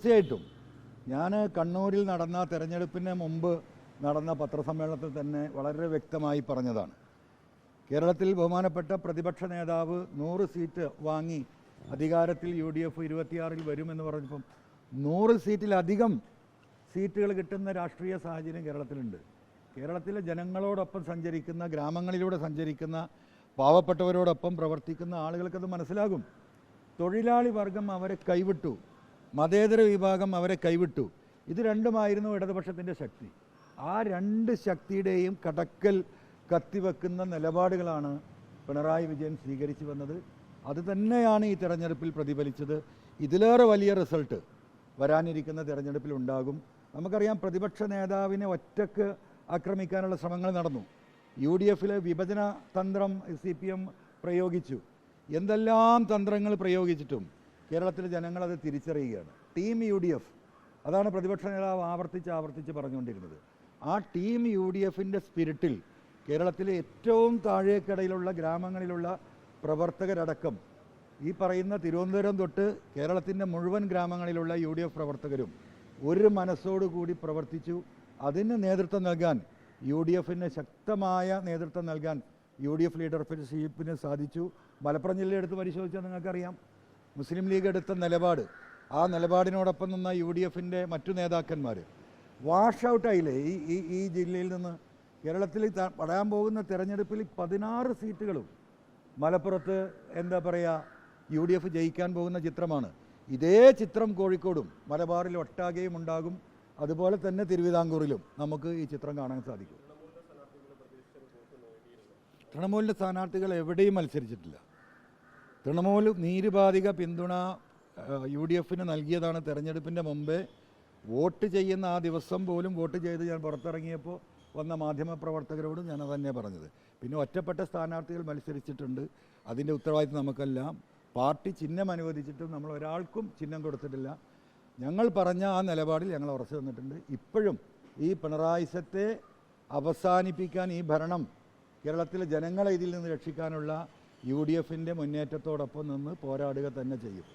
തീർച്ചയായിട്ടും ഞാൻ കണ്ണൂരിൽ നടന്ന തെരഞ്ഞെടുപ്പിന് മുമ്പ് നടന്ന പത്രസമ്മേളനത്തിൽ തന്നെ വളരെ വ്യക്തമായി പറഞ്ഞതാണ്. കേരളത്തിൽ ബഹുമാനപ്പെട്ട പ്രതിപക്ഷ നേതാവ് 100 സീറ്റ് വാങ്ങി അധികാരത്തിൽ UDF 26-ൽ വരുമെന്ന് പറഞ്ഞപ്പം 100 സീറ്റിലധികം സീറ്റുകൾ കിട്ടുന്ന രാഷ്ട്രീയ സാഹചര്യം കേരളത്തിലുണ്ട്. കേരളത്തിലെ ജനങ്ങളോടൊപ്പം സഞ്ചരിക്കുന്ന, ഗ്രാമങ്ങളിലൂടെ സഞ്ചരിക്കുന്ന, പാവപ്പെട്ടവരോടൊപ്പം പ്രവർത്തിക്കുന്ന ആളുകൾക്കത് മനസ്സിലാകും. തൊഴിലാളി വർഗം അവരെ കൈവിട്ടു, മതേതര വിഭാഗം അവരെ കൈവിട്ടു. ഇത് രണ്ടുമായിരുന്നു ഇടതുപക്ഷത്തിൻ്റെ ശക്തി. ആ രണ്ട് ശക്തിയുടെയും കടക്കൽ കത്തിവെക്കുന്ന നിലപാടുകളാണ് പിണറായി വിജയൻ സ്വീകരിച്ചു വന്നത്. അത് തന്നെയാണ് ഈ തെരഞ്ഞെടുപ്പിൽ പ്രതിഫലിച്ചത്. ഇതിലേറെ വലിയ റിസൾട്ട് വരാനിരിക്കുന്ന തെരഞ്ഞെടുപ്പിൽ ഉണ്ടാകും. നമുക്കറിയാം, പ്രതിപക്ഷ നേതാവിനെ ഒറ്റക്ക് ആക്രമിക്കാനുള്ള ശ്രമങ്ങൾ നടന്നു. UDFലെ വിഭജന തന്ത്രം CPM പ്രയോഗിച്ചു. എന്തെല്ലാം തന്ത്രങ്ങൾ പ്രയോഗിച്ചിട്ടും കേരളത്തിലെ ജനങ്ങളത് തിരിച്ചറിയുകയാണ്. ടീം UDF, അതാണ് പ്രതിപക്ഷ നേതാവ് ആവർത്തിച്ച് പറഞ്ഞുകൊണ്ടിരുന്നത്. ആ ടീം UDFൻ്റെ സ്പിരിറ്റിൽ കേരളത്തിലെ ഏറ്റവും താഴേക്കടയിലുള്ള ഗ്രാമങ്ങളിലുള്ള പ്രവർത്തകരടക്കം, ഈ പറയുന്ന തിരുവനന്തപുരം തൊട്ട് കേരളത്തിൻ്റെ മുഴുവൻ ഗ്രാമങ്ങളിലുള്ള UDF പ്രവർത്തകരും ഒരു മനസ്സോടുകൂടി പ്രവർത്തിച്ചു. അതിന് നേതൃത്വം നൽകാൻ UDFന് ശക്തമായ നേതൃത്വം നൽകാൻ UDF ലീഡർഷിപ്പിന് സാധിച്ചു. മലപ്പുറം ജില്ല എടുത്ത് പരിശോധിച്ചാൽ നിങ്ങൾക്കറിയാം, മുസ്ലിം ലീഗ് എടുത്ത നിലപാട്, ആ നിലപാടിനോടൊപ്പം നിന്ന UDFൻ്റെ മറ്റു നേതാക്കന്മാർ വാഷ് ഔട്ടായില്ലേ. ഈ ജില്ലയിൽ നിന്ന് കേരളത്തിൽ വരാൻ പോകുന്ന തെരഞ്ഞെടുപ്പിൽ 16 സീറ്റുകളും മലപ്പുറത്ത് എന്താ പറയുക UDF ജയിക്കാൻ പോകുന്ന ചിത്രമാണ്. ഇതേ ചിത്രം കോഴിക്കോടും മലബാറിൽ ഒട്ടാകെയും ഉണ്ടാകും. അതുപോലെ തന്നെ തിരുവിതാംകൂറിലും നമുക്ക് ഈ ചിത്രം കാണാൻ സാധിക്കും. തൃണമൂലിൻ്റെ സ്ഥാനാർത്ഥികൾ എവിടെയും മത്സരിച്ചിട്ടില്ല. തൃണമൂൽ നിരുപാധിക പിന്തുണ UDFന് നൽകിയതാണ്. തെരഞ്ഞെടുപ്പിൻ്റെ മുമ്പേ വോട്ട് ചെയ്യുന്ന ആ ദിവസം പോലും വോട്ട് ചെയ്ത് ഞാൻ പുറത്തിറങ്ങിയപ്പോൾ വന്ന മാധ്യമപ്രവർത്തകരോട് ഞാൻ അതന്നെ പറഞ്ഞത്. പിന്നെ ഒറ്റപ്പെട്ട സ്ഥാനാർത്ഥികൾ മത്സരിച്ചിട്ടുണ്ട്, അതിൻ്റെ ഉത്തരവാദിത്വം നമുക്കെല്ലാം. പാർട്ടി ചിഹ്നം അനുവദിച്ചിട്ടും നമ്മൾ ഒരാൾക്കും ചിഹ്നം കൊടുത്തിട്ടില്ല. ഞങ്ങൾ പറഞ്ഞ ആ നിലപാടിൽ ഞങ്ങൾ ഉറച്ചു നിന്നിട്ടുണ്ട്. ഇപ്പോഴും ഈ പിണറായിസത്തെ അവസാനിപ്പിക്കാൻ, ഈ ഭരണം കേരളത്തിലെ ജനങ്ങളെ ഇതിൽ നിന്ന് രക്ഷിക്കാനുള്ള UDFൻ്റെ മുന്നേറ്റത്തോടൊപ്പം നിന്ന് പോരാടുക തന്നെ ചെയ്യും.